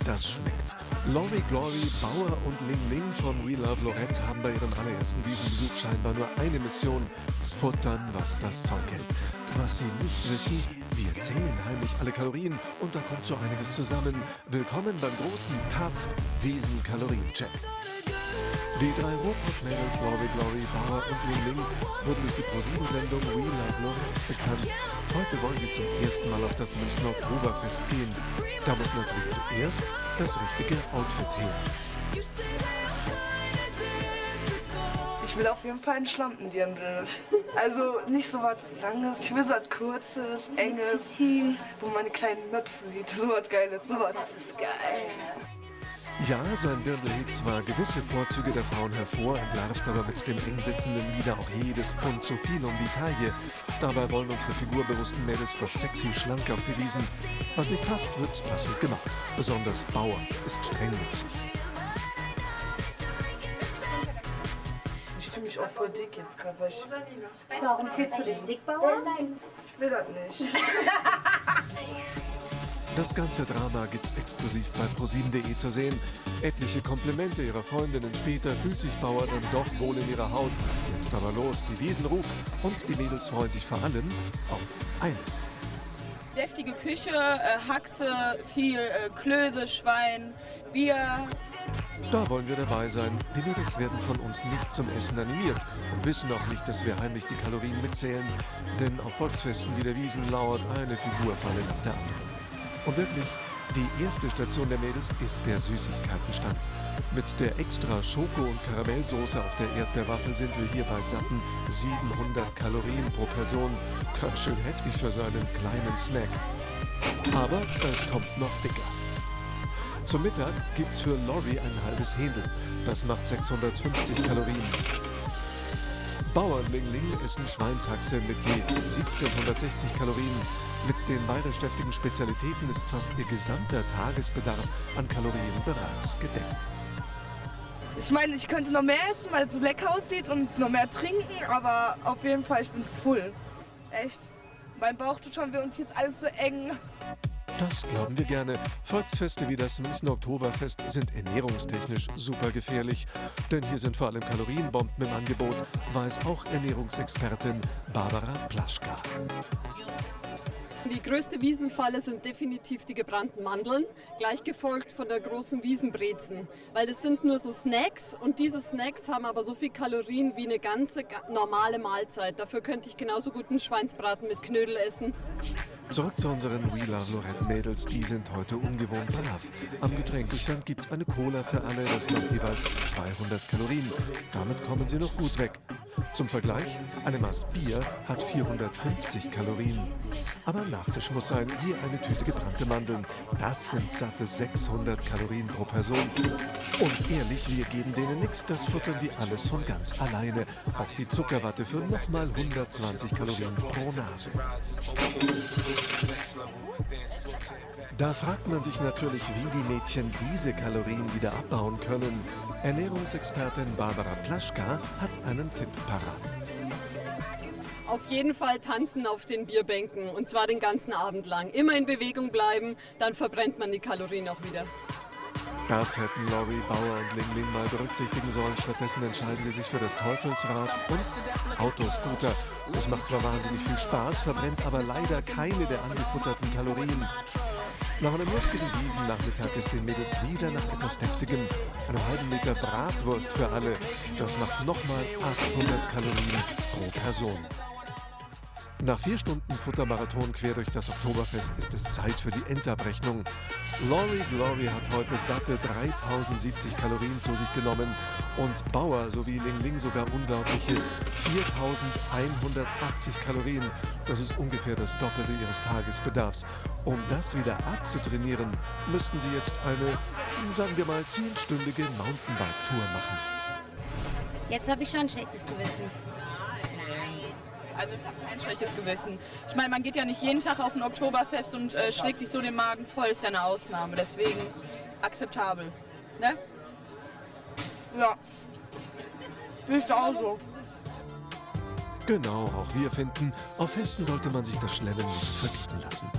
Das schmeckt. Lori Glory, Bauer und Ling Ling von We Love Lorette haben bei ihrem allerersten Wiesenbesuch scheinbar nur eine Mission: futtern, was das Zeug hält. Was sie nicht wissen: wir zählen heimlich alle Kalorien und da kommt so einiges zusammen. Willkommen beim großen TAF Wiesen-Kalorien-Check. Die drei Ruhrpott-Mädels Lori Glory, Bauer und Ling Ling wurden durch die ProSieben-Sendung We Love Lorette bekannt. Heute wollen sie zum ersten Mal auf das Münchner Oktoberfest gehen. Da muss natürlich zuerst das richtige Outfit her. Ich will auf jeden Fall ein Schlampendirndl. Also nicht so was Langes, ich will so was Kurzes, Enges, wo man eine kleine Möpse sieht. So was Geiles, so was. Das ist geil. Ja, so ein Dirndl hebt zwar gewisse Vorzüge der Frauen hervor, entlarvt aber mit dem eng sitzenden Mieder auch jedes Pfund zu viel um die Taille. Dabei wollen unsere figurbewussten Mädels doch sexy schlank auf die Wiesen. Was nicht passt, wird's passend gemacht. Besonders Bauer ist streng mit sich. Ich fühle mich auch voll dick jetzt gerade, weil ich... Warum fühlst du dich dick, Bauer? Ich will das nicht. Das ganze Drama gibt's exklusiv bei ProSieben.de zu sehen. Etliche Komplimente ihrer Freundinnen später fühlt sich Bauer dann doch wohl in ihrer Haut. Jetzt aber los, die Wiesen ruft und die Mädels freuen sich vor allem auf eines. Deftige Küche, Haxe, viel Klöße, Schwein, Bier. Da wollen wir dabei sein. Die Mädels werden von uns nicht zum Essen animiert und wissen auch nicht, dass wir heimlich die Kalorien mitzählen. Denn auf Volksfesten wie der Wiesen lauert eine Figurfalle nach der anderen. Und wirklich, die erste Station der Mädels ist der Süßigkeitenstand. Mit der extra Schoko- und Karamellsoße auf der Erdbeerwaffel sind wir hier bei satten 700 Kalorien pro Person. Ganz schön heftig für so einen kleinen Snack. Aber es kommt noch dicker. Zum Mittag gibt's für Lori ein halbes Händel. Das macht 650 Kalorien. Bauern Ling Ling essen Schweinshaxe mit je 1760 Kalorien. Mit den bayerisch deftigen Spezialitäten ist fast ihr gesamter Tagesbedarf an Kalorien bereits gedeckt. Ich meine, ich könnte noch mehr essen, weil es so lecker aussieht und noch mehr trinken, aber auf jeden Fall, ich bin full. Echt. Mein Bauch tut schon weh und hier ist alles so eng. Das glauben wir gerne. Volksfeste wie das Münchner Oktoberfest sind ernährungstechnisch super gefährlich. Denn hier sind vor allem Kalorienbomben im Angebot, weiß auch Ernährungsexpertin Barbara Plaschka. Die größte Wiesenfalle sind definitiv die gebrannten Mandeln, gleich gefolgt von der großen Wiesenbrezen. Weil das sind nur so Snacks und diese Snacks haben aber so viel Kalorien wie eine ganze normale Mahlzeit. Dafür könnte ich genauso gut einen Schweinsbraten mit Knödel essen. Zurück zu unseren We Love Lorette Mädels, die sind heute ungewohnt brav. Am Getränkestand gibt's eine Cola für alle, das macht jeweils 200 Kalorien. Damit kommen sie noch gut weg. Zum Vergleich, eine Maß Bier hat 450 Kalorien. Aber Nachtisch muss sein, hier eine Tüte gebrannte Mandeln. Das sind satte 600 Kalorien pro Person. Und ehrlich, wir geben denen nichts, das futtern die alles von ganz alleine. Auch die Zuckerwatte für nochmal 120 Kalorien pro Nase. Da fragt man sich natürlich, wie die Mädchen diese Kalorien wieder abbauen können. Ernährungsexpertin Barbara Plaschka hat einen Tipp parat. Auf jeden Fall tanzen auf den Bierbänken und zwar den ganzen Abend lang. Immer in Bewegung bleiben, dann verbrennt man die Kalorien auch wieder. Das hätten Lori, Bauer und Ling Ling mal berücksichtigen sollen. Stattdessen entscheiden sie sich für das Teufelsrad und Autoscooter. Das macht zwar wahnsinnig viel Spaß, verbrennt aber leider keine der angefutterten Kalorien. Nach einem lustigen Wiesennachmittag ist den Mädels wieder nach etwas Deftigem. Einem halben Liter Bratwurst für alle. Das macht nochmal 800 Kalorien pro Person. Nach 4 Stunden Futtermarathon quer durch das Oktoberfest ist es Zeit für die Endabrechnung. Lori Glory hat heute satte 3070 Kalorien zu sich genommen und Bauer sowie Ling Ling sogar unglaubliche 4180 Kalorien. Das ist ungefähr das Doppelte ihres Tagesbedarfs. Um das wieder abzutrainieren, müssten sie jetzt eine, sagen wir mal, 10-stündige Mountainbike-Tour machen. Jetzt habe ich schon ein schlechtes Gewissen. Also ich habe kein schlechtes Gewissen. Ich meine, man geht ja nicht jeden Tag auf ein Oktoberfest und schlägt sich so den Magen voll, ist ja eine Ausnahme. Deswegen akzeptabel. Ne? Ja. Ist auch so. Genau, auch wir finden, auf Festen sollte man sich das Schlemmen nicht verbieten lassen.